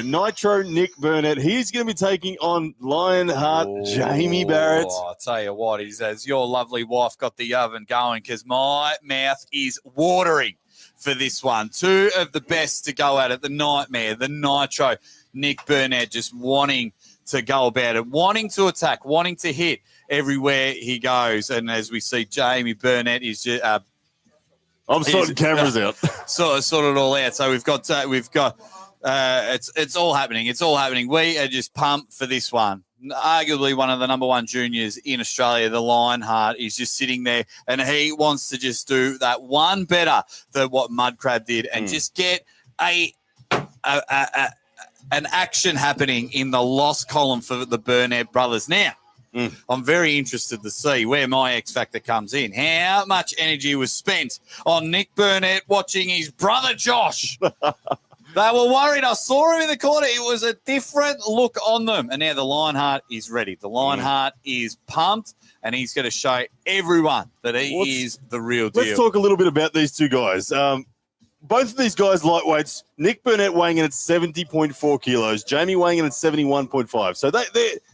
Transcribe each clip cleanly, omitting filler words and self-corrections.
Nitro Nik Burnett. He's going to be taking on Lionheart Jamie Barrett. I'll tell you what, he says, your lovely wife got the oven going because my mouth is watering for this one. Two of the best to go at it, the Nightmare, the Nitro. Nik Burnett just wanting to go about it, wanting to attack, wanting to hit everywhere he goes. And as we see, Jamie Burnett is just... I'm sorting cameras out. Sort it all out. So we've got it's all happening. It's all happening. We are just pumped for this one. Arguably one of the number one juniors in Australia, the Lionheart, is just sitting there and he wants to just do that one better than what Mudcrab did and just get an action happening in the loss column for the Burnett brothers. Now, I'm very interested to see where my X Factor comes in. How much energy was spent on Nik Burnett watching his brother Josh? They were worried. I saw him in the corner. It was a different look on them. And now the Lionheart is ready. The Lionheart is pumped, and he's going to show everyone that he is the real deal. Let's talk a little bit about these two guys. Both of these guys, lightweights. Nik Burnett weighing in at 70.4 kilos. Jamie weighing in at 71.5. So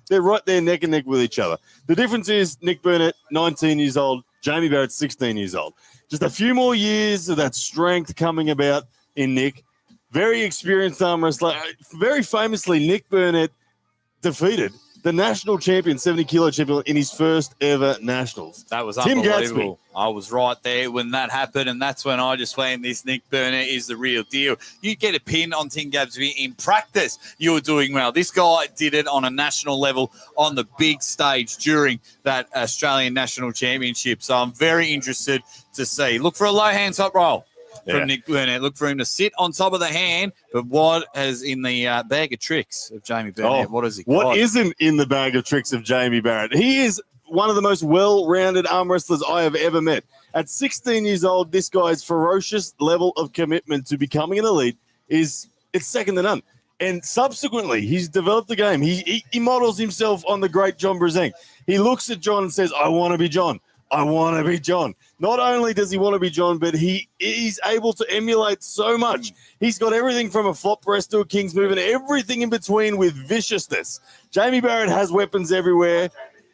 they're right there neck and neck with each other. The difference is Nik Burnett, 19 years old. Jamie Barrett, 16 years old. Just a few more years of that strength coming about in Nik. Very experienced arm wrestler. Very famously, Nik Burnett defeated the national champion, 70-kilo champion, in his first ever nationals. That was unbelievable. I was right there when that happened, and that's when I just went, this Nik Burnett is the real deal. You get a pin on Tim Gadsby in practice, you were doing well. This guy did it on a national level on the big stage during that Australian National Championship. So I'm very interested to see. Look for a low hand top roll from Nik Burnett. Look for him to sit on top of the hand. But what is in the bag of tricks of Jamie Burnett? What is he got? What isn't in the bag of tricks of Jamie Barrett? He is one of the most well-rounded arm wrestlers I have ever met. At 16 years old, this guy's ferocious level of commitment to becoming an elite it's second to none. And subsequently, he's developed the game. He models himself on the great John Brezeng. He looks at John and says, I want to be John. I want to be John. Not only does he want to be John, but he is able to emulate so much. He's got everything from a flop press to a king's move and everything in between with viciousness. Jamie Barrett has weapons everywhere.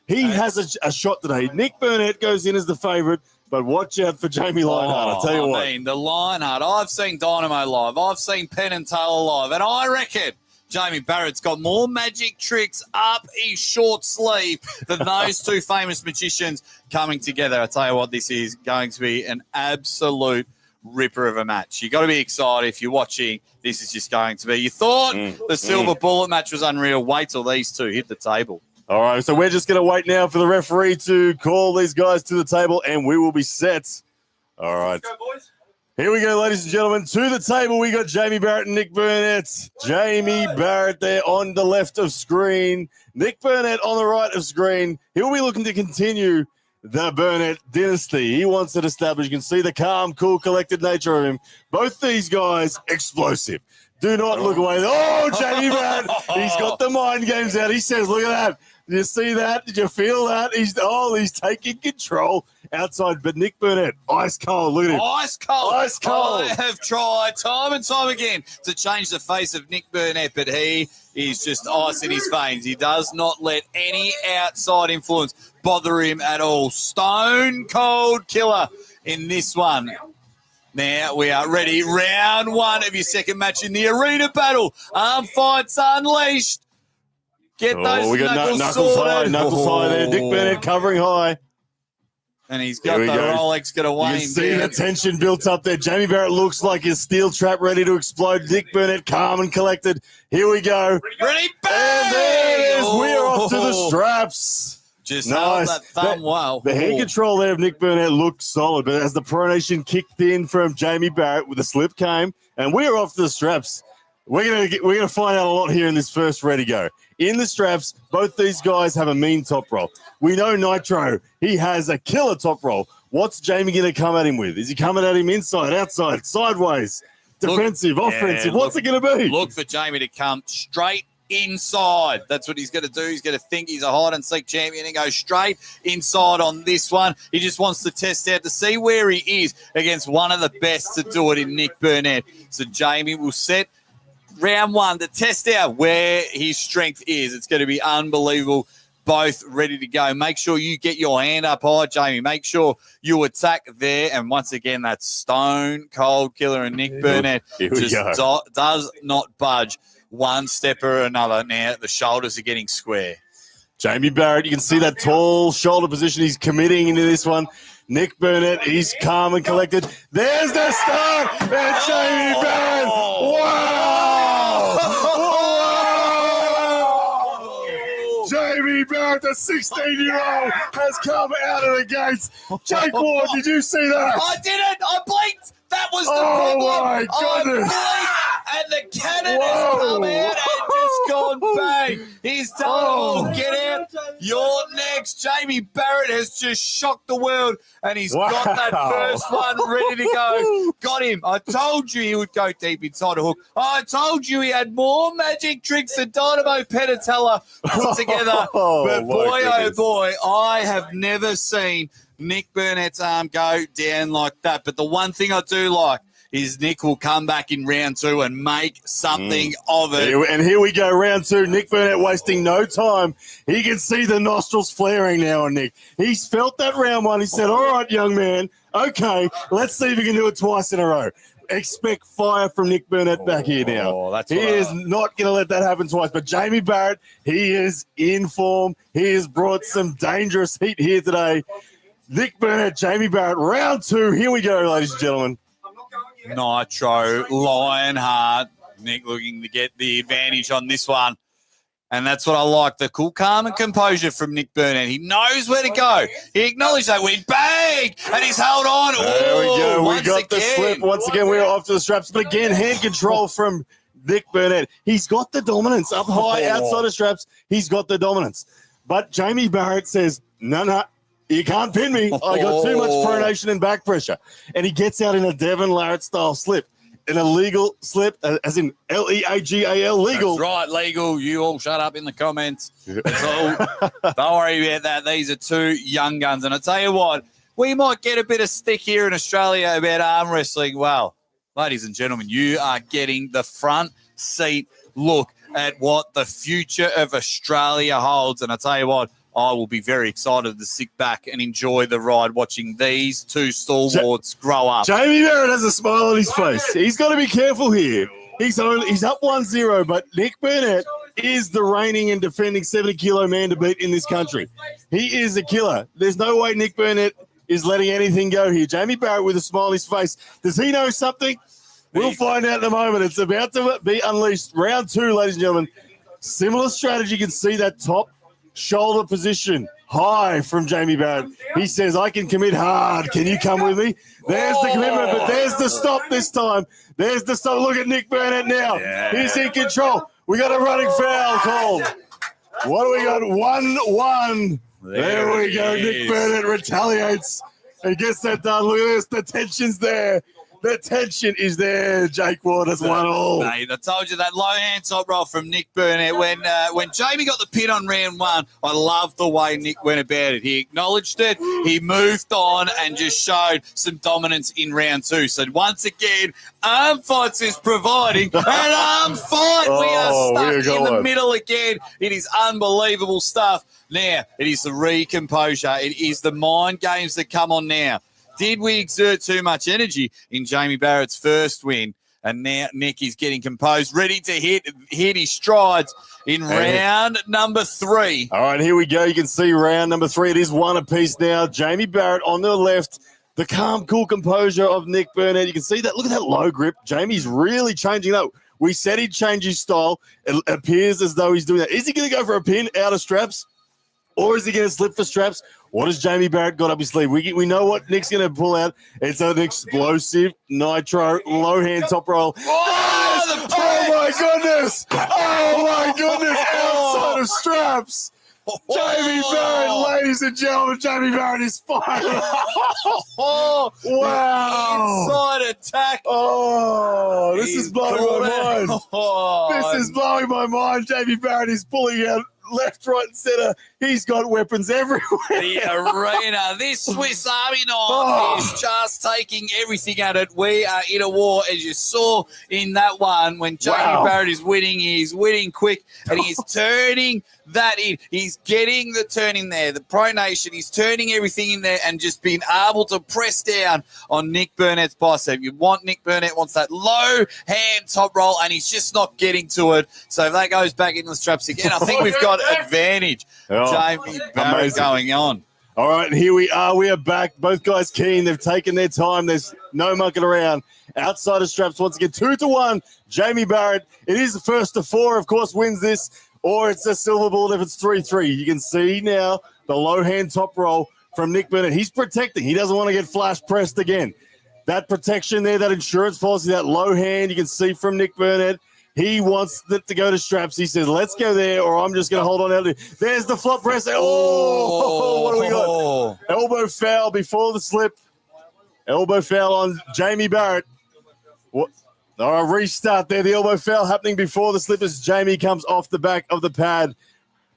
He has a shot today. Nik Burnett goes in as the favorite, but watch out for Jamie Lionheart. I'll tell you what. I mean, the Lionheart. I've seen Dynamo live. I've seen Penn and Taylor live, and I reckon Jamie Barrett's got more magic tricks up his short sleeve than those two famous magicians coming together. I tell you what, this is going to be an absolute ripper of a match. You've got to be excited if you're watching. This is just going to be. You thought the Silver Bullet match was unreal. Wait till these two hit the table. All right, so we're just going to wait now for the referee to call these guys to the table, and we will be set. All right. Let's go, boys. Here we go, ladies and gentlemen. To the table, we got Jamie Barrett and Nik Burnett. Jamie Barrett there on the left of screen. Nik Burnett on the right of screen. He'll be looking to continue the Burnett dynasty. He wants it established. You can see the calm, cool, collected nature of him. Both these guys, explosive. Do not look away. Oh, Jamie Barrett. He's got the mind games out. He says, look at that. Did you see that? Did you feel that? He's taking control outside. But Nik Burnett, ice cold. Look at him. Ice cold. Ice cold. I have tried time and time again to change the face of Nik Burnett, but he is just ice in his veins. He does not let any outside influence bother him at all. Stone cold killer in this one. Now we are ready. Round one of your second match in the arena battle. Arm fights unleashed. Get those we got knuckles high there. Nik Burnett covering high. And he's got the Rolex going to weigh him down. You see the tension built up there. Jamie Barrett looks like his steel trap ready to explode. Nik Burnett calm and collected. Here we go. Ready, bang! And there it is. We're off to the straps. Just held that thumb well. The hand control there of Nik Burnett looked solid, but as the pronation kicked in from Jamie Barrett with the slip came, and we are off to the straps. We're gonna find out a lot here in this first ready go. In the straps, both these guys have a mean top roll. We know Nitro, he has a killer top roll. What's Jamie going to come at him with? Is he coming at him inside, outside, sideways, defensive, offensive? What's it going to be? Look for Jamie to come straight inside. That's what he's going to do. He's going to think he's a hide-and-seek champion and go straight inside on this one. He just wants to test out to see where he is against one of the best to do it in Nik Burnett. So Jamie will set round one to test out where his strength is. It's going to be unbelievable. Both ready to go. Make sure you get your hand up high, Jamie. Make sure you attack there. And once again, that stone cold killer and Nik Burnett just does not budge one step or another. Now the shoulders are getting square. Jamie Barrett, you can see that tall shoulder position. He's committing into this one. Nik Burnett, he's calm and collected. There's the start. And Jamie Barrett. Wow. Jamie Barrett, the 16-year-old, has come out of the gates. Jake Ward, did you see that? I didn't. I blinked. That was the problem. Oh, my goodness. And the cannon has come out and just gone bang. He's done it all. Get out. You're next. Jamie Barrett has just shocked the world, and he's got that first one ready to go. Got him. I told you he would go deep inside a hook. I told you he had more magic tricks than Dynamo Penatella put together. But boy, oh boy, I have never seen Nik Burnett's arm go down like that. But the one thing I do like is Nik will come back in round two and make something of it. And here we go, round two. Nik Burnett wasting no time. He can see the nostrils flaring now on Nik. He's felt that round one. He said, all right, young man, okay, let's see if we can do it twice in a row. Expect fire from Nik Burnett back here now. He is not going to let that happen twice. But Jamie Barrett, he is in form. He has brought some dangerous heat here today. Nik Burnett, Jamie Barrett, round two. Here we go, ladies and gentlemen. Nitro, Lionheart. Nik looking to get the advantage on this one. And that's what I like, the cool, calm, and composure from Nik Burnett. He knows where to go. He acknowledged that win. Bang! And he's held on. There we go. We got the slip. Once again, we're off to the straps. But again, hand control from Nik Burnett. He's got the dominance. Up high, outside of straps, he's got the dominance. But Jamie Barrett says, no, you can't pin me. I got too much pronation and back pressure. And he gets out in a Devon Larratt-style slip. An illegal slip, as in L-E-A-G-A-L, legal. That's right, legal. You all shut up in the comments. That's all. Don't worry about that. These are two young guns. And I tell you what, we might get a bit of stick here in Australia about arm wrestling. Well, ladies and gentlemen, you are getting the front seat look at what the future of Australia holds. And I tell you what, I will be very excited to sit back and enjoy the ride watching these two stalwarts grow up. Jamie Barrett has a smile on his face. He's got to be careful here. He's up 1-0, but Nik Burnett is the reigning and defending 70-kilo man to beat in this country. He is a killer. There's no way Nik Burnett is letting anything go here. Jamie Barrett with a smile on his face. Does he know something? We'll find out in a moment. It's about to be unleashed. Round two, ladies and gentlemen. Similar strategy. You can see that top shoulder position high from Jamie Barrett. He says, I can commit hard. Can you come with me? There's the commitment, but there's the stop this time. There's the stop. Look at Nik Burnett now. Yeah. He's in control. We got a running foul called. What do we got? 1-1. There we go. Nik Burnett retaliates and gets that done. Look at this. The tension's there. The tension is there. Jake Ward has won all. Mate, I told you that low hand top roll from Nik Burnett. When Jamie got the pin on round one, I loved the way Nik went about it. He acknowledged it. He moved on and just showed some dominance in round two. So once again, Arm Fights is providing an arm fight. We are stuck in the middle again. It is unbelievable stuff. Now, it is the recomposure. It is the mind games that come on now. Did we exert too much energy in Jamie Barrett's first win? And now Nik is getting composed, ready to hit his strides in round number 3. All right, here we go. You can see round number 3. It is one apiece now. Jamie Barrett on the left. The calm, cool composure of Nik Burnett. You can see that. Look at that low grip. Jamie's really changing that. We said he'd change his style. It appears as though he's doing that. Is he going to go for a pin out of straps? Or is he going to slip for straps? What has Jamie Barrett got up his sleeve? We know what Nik's going to pull out. It's an explosive Nitro low hand top roll. Oh my goodness! Oh, my goodness! Outside of straps. Jamie Barrett, ladies and gentlemen, Jamie Barrett is fired. Wow. Inside attack. Oh, this is blowing my mind. This is blowing my mind. Jamie Barrett is pulling out left, right, and center. He's got weapons everywhere. The arena. This Swiss Army knife is just taking everything at it. We are in a war, as you saw in that one. When Jamie Barrett is winning, he's winning quick, and he's turning that in. He's getting the turn in there. The pronation, he's turning everything in there and just being able to press down on Nik Burnett's bicep. You want Nik Burnett wants that low hand top roll, and he's just not getting to it. So if that goes back in the straps again, I think we've got advantage. Jamie Barrett going on. All right, here we are. We are back. Both guys keen. They've taken their time. There's no mucking around. Outside of straps, once again, 2-1. Jamie Barrett. It is the first to 4, of course, wins this. Or it's a silver ball if it's 3-3. You can see now the low hand top roll from Nik Burnett. He's protecting. He doesn't want to get flash pressed again. That protection there, that insurance policy, that low hand, you can see from Nik Burnett. He wants it to go to straps. He says, let's go there, or I'm just going to hold on out. There's the flop press. Oh, what do we got? Elbow foul before the slip. Elbow foul on Jamie Barrett. What? All right, restart there. The elbow foul happening before the slip as Jamie comes off the back of the pad.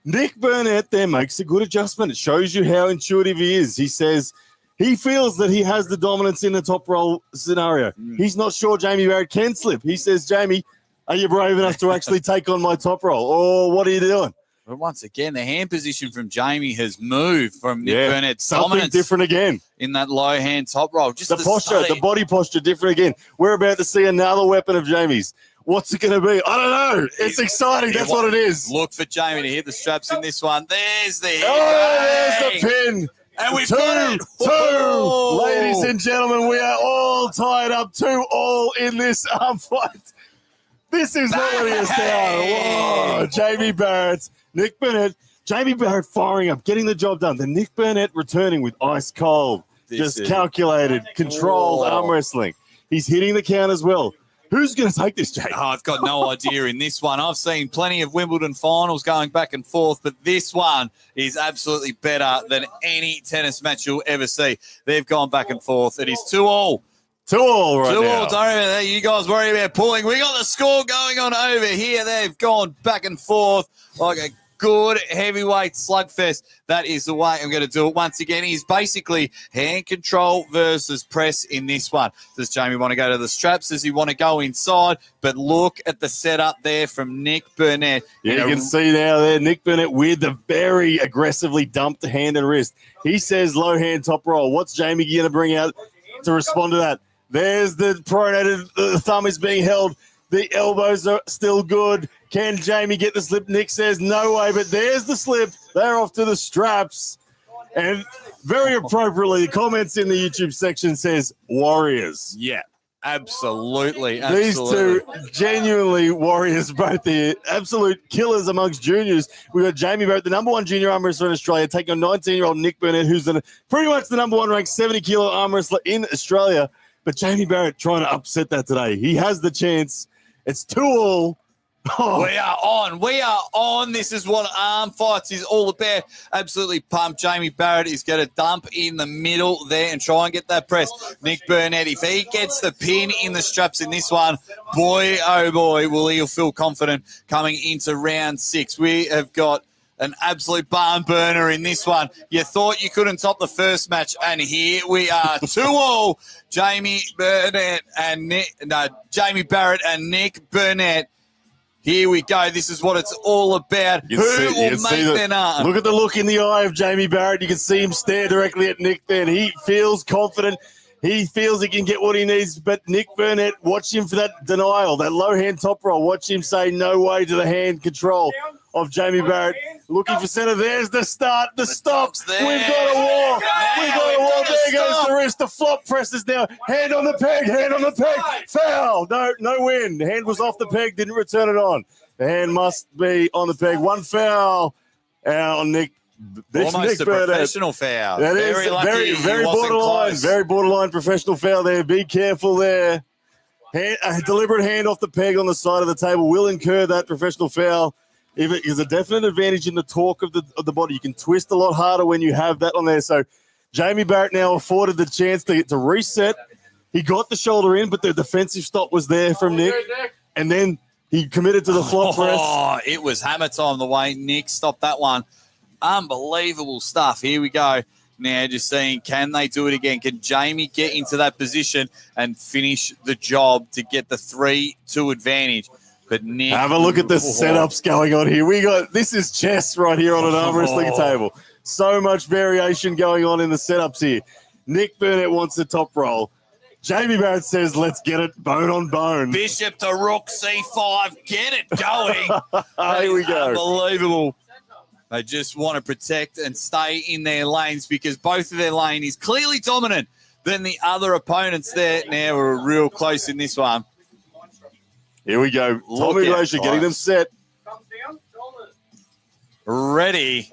Nik Burnett there makes a good adjustment. It shows you how intuitive he is. He says he feels that he has the dominance in the top roll scenario. He's not sure Jamie Barrett can slip. He says, Jamie, are you brave enough to actually take on my top roll? Or what are you doing? But once again, the hand position from Jamie has moved from Nik Burnett's something dominance different again in that low hand top roll. Just the posture, the body posture different again. We're about to see another weapon of Jamie's. What's it going to be? I don't know. It's exciting. That's what it is. Look for Jamie to hit the straps in this one. There's the hit. There's the pin. And we've got it. Two. Ladies and gentlemen, we are all tied up 2-2 in this arm fight. This is not letting us down. Whoa. Jamie Barrett, Nik Burnett, Jamie Barrett firing up, getting the job done. Then Nik Burnett returning with ice cold, calculated, controlled arm wrestling. He's hitting the count as well. Who's going to take this, Jake? I've got no idea in this one. I've seen plenty of Wimbledon finals going back and forth, but this one is absolutely better than any tennis match you'll ever see. They've gone back and forth. It is 2-2. 2-2 right now. 2-2. Don't worry about that. You guys worry about pulling. We got the score going on over here. They've gone back and forth like a good heavyweight slugfest. That is the way I'm going to do it. Once again, he's basically hand control versus press in this one. Does Jamie want to go to the straps? Does he want to go inside? But look at the setup there from Nik Burnett. Yeah, you can see now there, Nik Burnett with the very aggressively dumped hand and wrist. He says low hand top roll. What's Jamie going to bring out to respond to that? There's the pronated, the thumb is being held. The elbows are still good. Can Jamie get the slip? Nik says no way, but there's the slip. They're off to the straps. And very appropriately, the comments in the YouTube section says Warriors. Yeah, absolutely. These two genuinely warriors, both the absolute killers amongst juniors. We've got Jamie Barrett, the number 1 junior arm wrestler in Australia, taking on 19-year-old Nik Burnett, who's pretty much the number 1 ranked 70-kilo arm wrestler in Australia. But Jamie Barrett trying to upset that today. He has the chance. It's 2-2. Oh. We are on. We are on. This is what arm fights is all about. Absolutely pumped. Jamie Barrett is going to dump in the middle there and try and get that press. Nik Burnett, if he gets the pin in the straps in this one, boy, oh boy, will he feel confident coming into round 6. We have got an absolute barn burner in this one. You thought you couldn't top the first match, and here we are, 2-2. Jamie Barrett and Nik Burnett. Here we go. This is what it's all about. Who will make that arm? Look at the look in the eye of Jamie Barrett. You can see him stare directly at Nik then. He feels confident. He feels he can get what he needs, but Nik Burnett, watch him for that denial, that low hand top roll. Watch him say no way to the hand control of Jamie Barrett. Looking for center. There's the start, the stop. There. We've got a war. We've got a war. There goes the wrist. The flop presses now. Hand on the peg. Hand on the peg. Foul. No win. The hand was off the peg. Didn't return it on. The hand must be on the peg. One foul on Nik. Almost a professional foul. That is very borderline. Very borderline professional foul there. Be careful there. A deliberate hand off the peg on the side of the table will incur that professional foul. If it is a definite advantage in the torque of the body, you can twist a lot harder when you have that on there. So Jamie Barrett now afforded the chance to reset. He got the shoulder in, but the defensive stop was there from Nik. And then He committed to the flop press. Oh, it was hammer time the way Nick stopped that one. Unbelievable stuff. Here we go. Now just seeing, can they do it again? Can Jamie get into that position and finish the job to get the 3-2 advantage? But Nick... Have a look at the setups going on here. This is chess right here on an arm wrestling table. So much variation going on in the setups here. Nik Burnett wants the top roll. Jamie Barrett says, let's get it bone on bone. Bishop to rook C5. Get it going. Here we go. Unbelievable. They just want to protect and stay in their lanes because both of their lane is clearly dominant than the other opponents there. Now we're real close in this one. Here we go. Tommy Glacier getting them set. Ready.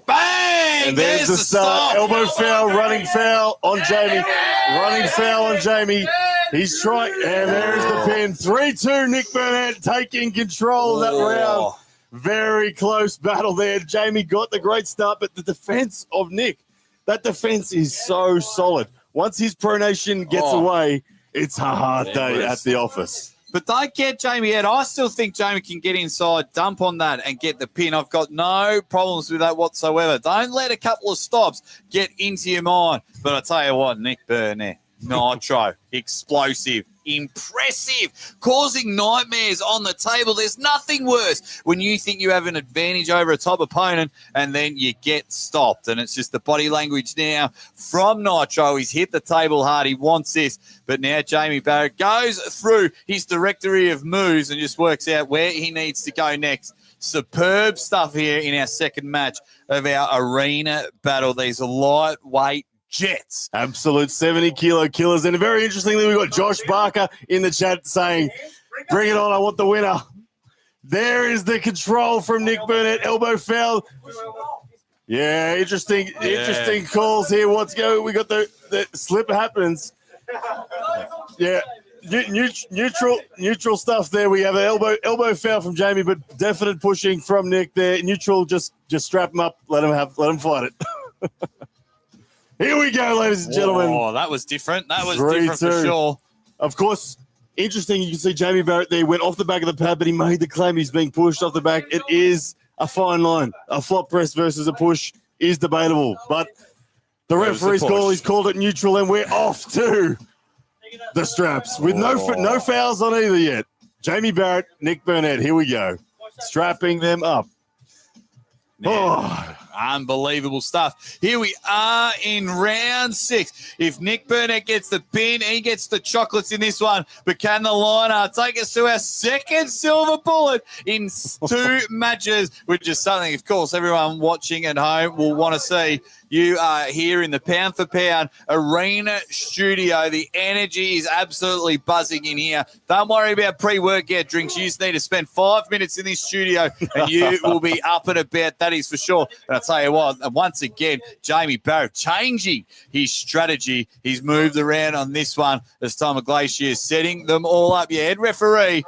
Bang! And there's the start. Elbow foul, running foul on Jamie. Running foul on Jamie. He's trying, and there's the pin. 3-2, Nik Burnett taking control of that round. Very close battle there. Jamie got the great start, but the defense of Nick, that defense is so solid. Once his pronation gets away, it's a hard day at the office. But don't get Jamie out. I still think Jamie can get inside, dump on that, and get the pin. I've got no problems with that whatsoever. Don't let a couple of stops get into your mind. But I tell you what, Nik Burnett, Nitro, explosive, impressive, causing nightmares on the table. There's nothing worse when you think you have an advantage over a top opponent and then you get stopped. And it's just the body language now from Nitro. He's hit the table hard. He wants this. But now Jamie Barrett goes through his directory of moves and just works out where he needs to go next. Superb stuff here in our second match of our arena battle. These lightweight Jets. Absolute 70-kilo killers. And very interestingly, we've got Josh Barker in the chat saying, bring it on, I want the winner. There is the control from Nik Burnett. Elbow foul. Yeah, interesting calls here. What's going? We got the slip happens. Yeah, neutral stuff there. We have an elbow foul from Jamie, but definite pushing from Nick there. Neutral, just strap him up. Let him fight it. Here we go, ladies and gentlemen. Oh, that was different. That was different for sure. Of course, interesting. You can see Jamie Barrett there went off the back of the pad, but he made the claim he's being pushed off the back. It is a fine line. A flop press versus a push is debatable, but the referee's call, he's called it neutral, and we're off to the straps with no fouls on either yet. Jamie Barrett, Nik Burnett, here we go. Strapping them up. Oh, unbelievable stuff. Here we are in round 6. If Nik Burnett gets the pin, he gets the chocolates in this one. But can the Lionheart take us to our second silver bullet in 2 matches, which is something, of course, everyone watching at home will want to see. You are here in the Pound for Pound Arena studio. The energy is absolutely buzzing in here. Don't worry about pre-workout drinks. You just need to spend 5 minutes in this studio and you will be up and about. That is for sure. And I'll tell you what, and once again, Jamie Barrett changing his strategy. He's moved around on this one as Tom Glacier is setting them all up. Yeah, head referee,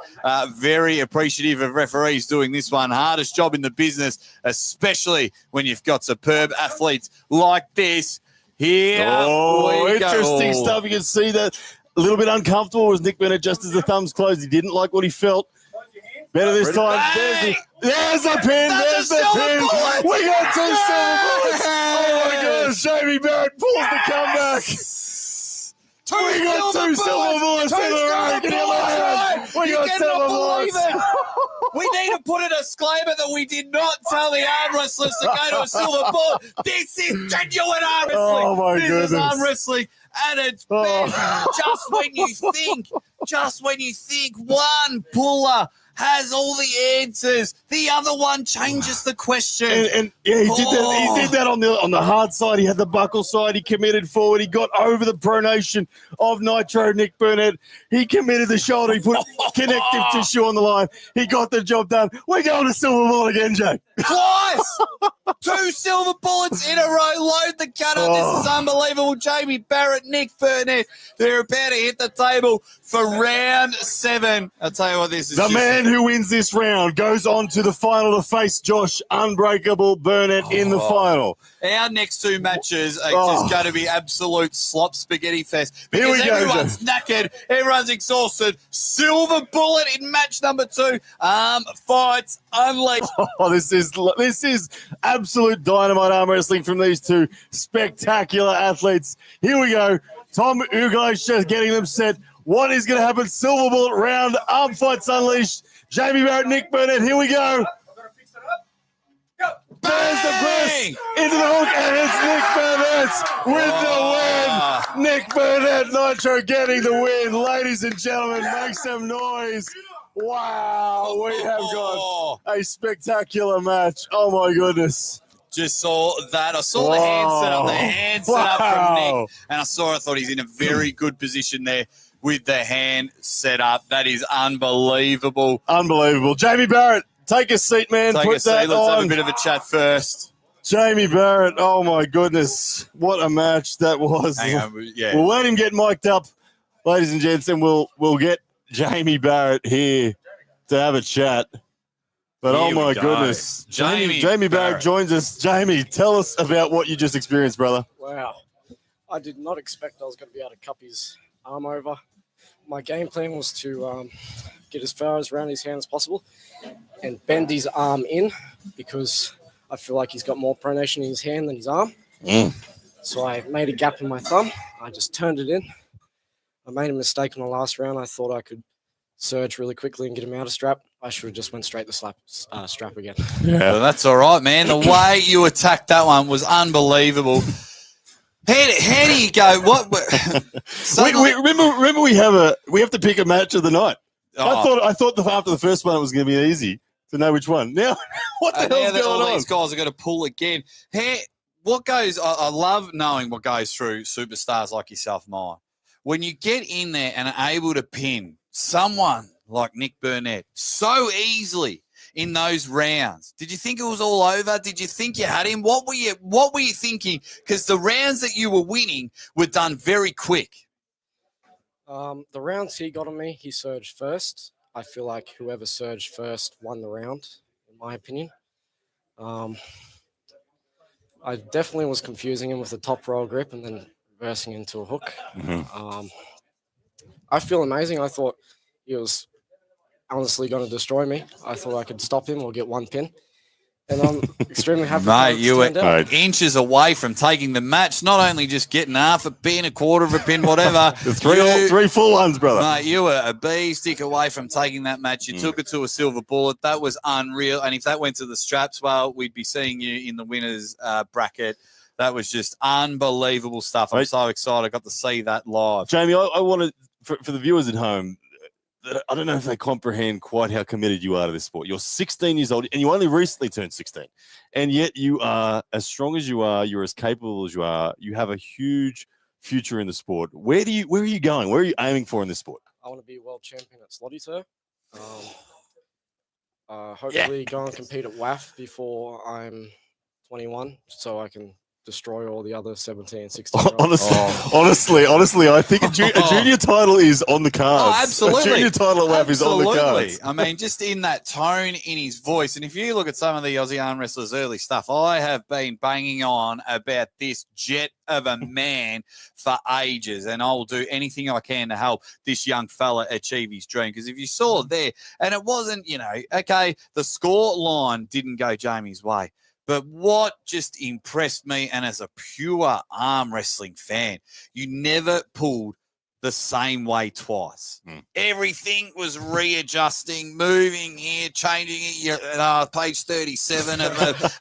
very appreciative of referees doing this one. Hardest job in the business, especially when you've got superb athletes like this. Here interesting stuff. You can see that a little bit uncomfortable was Nik Burnett just as the thumbs closed. He didn't like what he felt. Better this time. There's the pin. There's the pin. We got 2 silver bullets. Oh, my gosh. Jamie Barrett pulls the comeback. We got 2 silver bullets in the row. We got silver bullets. We need to put a disclaimer that we did not tell the arm wrestlers to go to a silver bullet. This is genuine arm wrestling. Oh, my goodness. This is arm wrestling at its best. Just when you think one puller has all the answers, the other one changes the question. And yeah, he did that on the hard side. He had the buckle side. He committed forward. He got over the pronation of Nitro, Nik Burnett. He committed the shoulder. He put connective tissue on the line. He got the job done. We're going to silver ball again, Jay. Fly! Yes! 2 silver bullets in a row. Load the cutter. This is unbelievable. Jamie Barrett, Nik Burnett. They're about to hit the table for round 7. I'll tell you what, this is the man who wins this round goes on to the final to face Josh Unbreakable Burnett in the final. Our next 2 matches are just going to be absolute slop spaghetti fest because everyone's knackered, everyone's exhausted. Silver bullet in match number 2. Fights unleashed. This is absolute dynamite arm wrestling from these 2 spectacular athletes. Here we go. Tom Ugo's just getting them set. What is going to happen? Silver bullet round. Arm fights unleashed. Jamie Barrett, Nik Burnett. Here we go. There's the press into the hook, and it's Nik Burnett with the win. Nik Burnett, Nitro getting the win. Ladies and gentlemen, make some noise. Wow, we have got a spectacular match. Oh, my goodness. Just saw that. I saw the hand set up. The hand set up from Nik, and I thought he's in a very good position there with the hand set up. That is unbelievable. Unbelievable. Jamie Barrett. Take a seat, man. Take a seat. Let's have a bit of a chat first. Jamie Barrett, oh my goodness. What a match that was. Hang on, yeah. We'll let him get mic'd up, ladies and gents, and we'll get Jamie Barrett here to have a chat. But Here oh my go. goodness. Jamie Barrett Barrett joins us. Jamie, tell us about what you just experienced, brother. Wow. I did not expect I was going to be able to cup his arm over. My game plan was to get as far around his hand as possible and bend his arm in because I feel like he's got more pronation in his hand than his arm. So I made a gap in my thumb. I just turned it in. I made a mistake in the last round. I thought I could surge really quickly and get him out of strap. I should have just went straight to strap again. Yeah, that's all right, man. The way you attacked that one was unbelievable. How do you go? What? Remember we have to pick a match of the night. I thought after the first one it was going to be easy to know which one. Now, what the hell's going on? These guys are going to pull again. What goes? I love knowing what goes through superstars like yourself, mine. When you get in there and are able to pin someone like Nik Burnett so easily in those rounds, did you think it was all over? Did you think you had him? What were you thinking? Because the rounds that you were winning were done very quick. The rounds he got on me, he surged first. I feel like whoever surged first won the round, in my opinion. I definitely was confusing him with the top roll grip and then reversing into a hook. I feel amazing. I thought he was honestly going to destroy me. I thought I could stop him or get one pin. And I'm extremely happy. Mate, you were inches away from taking the match, not only just getting half a pin, a quarter of a pin, whatever. three full ones, brother. Mate, you were a bee stick away from taking that match. You took it to a silver bullet. That was unreal. And if that went to the straps, well, we'd be seeing you in the winners bracket. That was just unbelievable stuff. I'm so excited. I got to see that live. Jamie, I wanted, for the viewers at home, I don't know if they comprehend quite how committed you are to this sport. You're 16 years old, and you only recently turned 16. And yet you are as strong as you are. You're as capable as you are. You have a huge future in the sport. Where are you going? Where are you aiming for in this sport? I want to be world champion at Slotty Tour. Hopefully go and compete at WAF before I'm 21 so I can destroy all the other 17 and 16 honestly, I think a junior title is on the cards. Oh, absolutely. A junior title at WAF is on the cards. I mean, just in that tone in his voice. And if you look at some of the Aussie arm wrestlers' early stuff, I have been banging on about this jet of a man for ages. And I will do anything I can to help this young fella achieve his dream. Because if you saw there, and it wasn't, okay, the score line didn't go Jamie's way. But what just impressed me, and as a pure arm wrestling fan, you never pulled the same way twice. Everything was readjusting, moving here, changing it. Page 37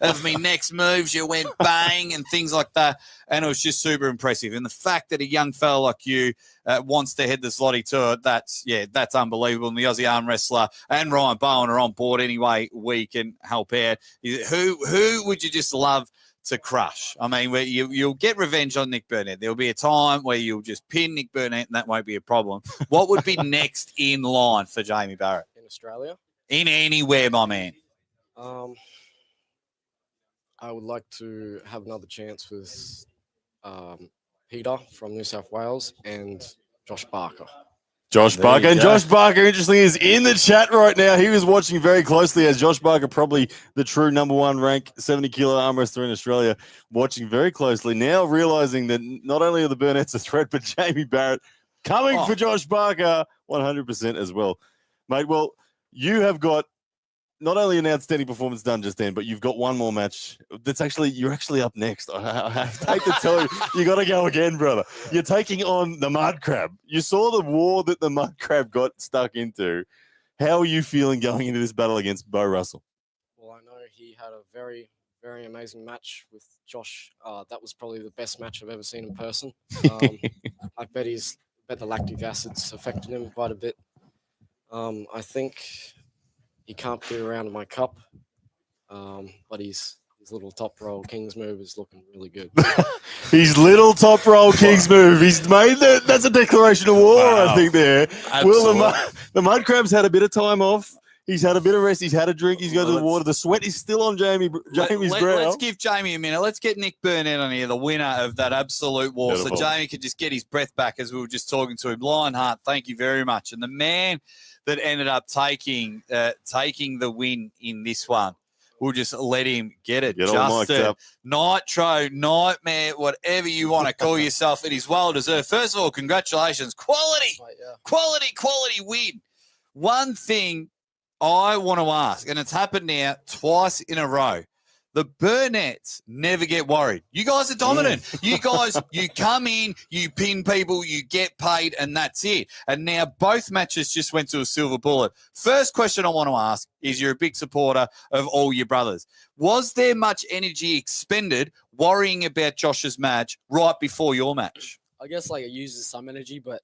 of me next moves, you went bang and things like that. And it was just super impressive. And the fact that a young fella like you wants to head the Slotty Tour, that's unbelievable. And the Aussie Arm Wrestler and Ryan Bowen are on board anyway. We can help out. Who would you just love to crush? I mean, you'll get revenge on Nik Burnett. There'll be a time where you'll just pin Nik Burnett and that won't be a problem. What would be next in line for Jamie Barrett? In Australia? In anywhere, my man. I would like to have another chance with Peter from New South Wales and Josh Barker. Josh Barker. And Josh Barker, interestingly, is in the chat right now. He was watching very closely as Josh Barker, probably the true number one rank 70-kilo arm wrestler in Australia, watching very closely. Now realizing that not only are the Burnett's a threat, but Jamie Barrett coming for Josh Barker 100% as well. Mate, well, you have got not only an outstanding performance done just then, but you've got one more match. You're actually up next. I hate to tell you, you got to go again, brother. You're taking on the Mud Crab. You saw the war that the Mud Crab got stuck into. How are you feeling going into this battle against Bo Russell? Well, I know he had a very, very amazing match with Josh. That was probably the best match I've ever seen in person. I bet the lactic acid's affected him quite a bit. I think he can't get around my cup, but his little top roll King's move is looking really good. His little top roll King's move. He's made that. That's a declaration of war, I think, there. Will the Mud Crab's had a bit of time off. He's had a bit of rest. He's had a drink. He's got to the water. The sweat is still on Jamie's brow. Let's give Jamie a minute. Let's get Nik Burnett on here, the winner of that absolute war. Beautiful. So Jamie could just get his breath back as we were just talking to him. Lionheart, thank you very much. And the man that ended up taking the win in this one, we'll just let him get it. Justin, Nitro, Nightmare, whatever you want to call yourself, it is well deserved. First of all, congratulations. Quality win. One thing I want to ask, and it's happened now twice in a row. The Burnetts never get worried. You guys are dominant. You guys, you come in, you pin people, you get paid, and that's it. And now both matches just went to a silver bullet. First question I want to ask is, you're a big supporter of all your brothers. Was there much energy expended worrying about Josh's match right before your match? I guess it uses some energy, but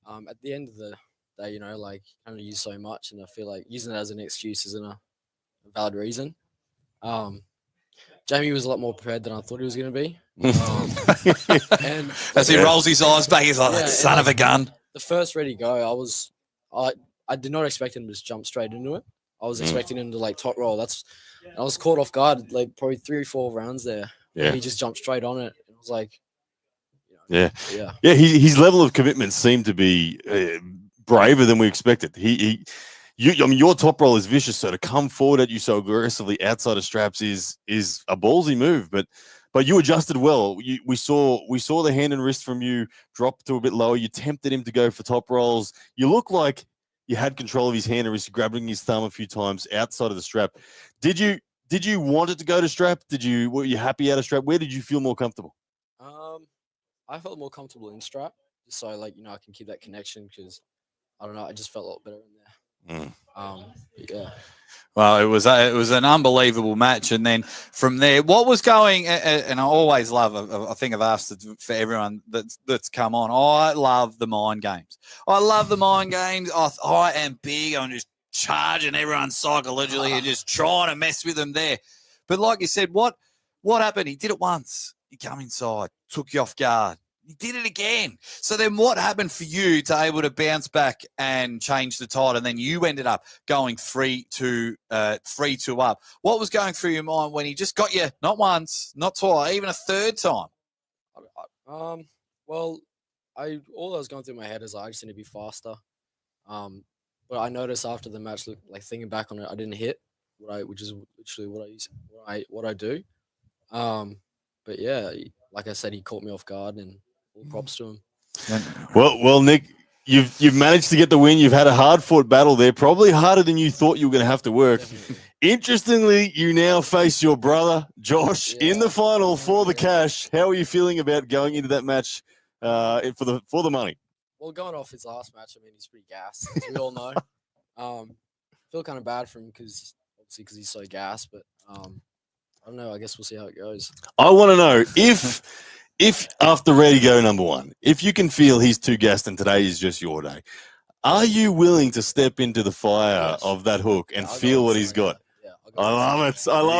at the end of the day, you only use so much, and I feel like using it as an excuse isn't a valid reason. Jamie was a lot more prepared than I thought he was going to be. And as he rolls his eyes back, he's like, son of a gun. The first ready go, I did not expect him to just jump straight into it. I was expecting him to top roll. I was caught off guard, probably 3 or 4 rounds there. Yeah. He just jumped straight on it. It was like, yeah. His level of commitment seemed to be braver than we expected. Your top roll is vicious, so to come forward at you so aggressively outside of straps is a ballsy move. But you adjusted well. We saw the hand and wrist from you drop to a bit lower. You tempted him to go for top rolls. You look like you had control of his hand and wrist, grabbing his thumb a few times outside of the strap. Did you want it to go to strap? Were you happy out of strap? Where did you feel more comfortable? I felt more comfortable in strap, just so I can keep that connection, because I don't know, I just felt a lot better in there. Yeah. Well, it was an unbelievable match, and then from there, what was going? And I always love. I think I've asked it for everyone that's come on. I love the mind games. I am big on just charging everyone psychologically and just trying to mess with them there. But like you said, what happened? He did it once. He come inside, took you off guard. He did it again. So then what happened for you to able to bounce back and change the tide? And then you ended up going 3-2 up. What was going through your mind when he just got you not once, not twice, even a third time? Well, all that was going through my head is I just need to be faster. But I noticed after the match, thinking back on it, I didn't hit, which is literally what I do. But yeah, like I said, he caught me off guard, and all props to him. Well, Nick, you've managed to get the win. You've had a hard-fought battle there, probably harder than you thought you were going to have to work. Definitely. Interestingly, you now face your brother, Josh, in the final for the cash. How are you feeling about going into that match for the money? Well, going off his last match, he's pretty gassed, as we all know. Feel kind of bad for him because he's so gassed, but I don't know. I guess we'll see how it goes. I want to know if after ready go number one, if you can feel he's too gassed and today is just your day, are you willing to step into the fire of that hook and feel what he's got? Yeah, I love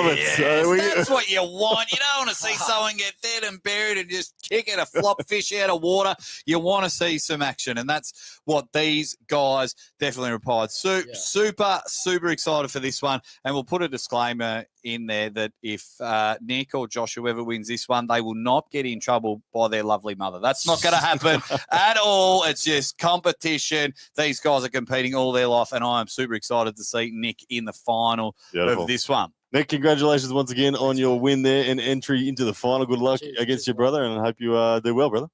it. Yes, that's what you want. You don't want to see someone get dead and buried and just kicking a flop fish out of water. You want to see some action, and that's what these guys definitely required. Super excited for this one, and we'll put a disclaimer in there that if Nick or Josh, whoever wins this one, they will not get in trouble by their lovely mother. That's not going to happen at all. It's just competition. These guys are competing all their life, and I am super excited to see Nick in the final of this one. Nick, congratulations once again on your win there and entry into the final. Good luck against your brother, and I hope you do well, brother.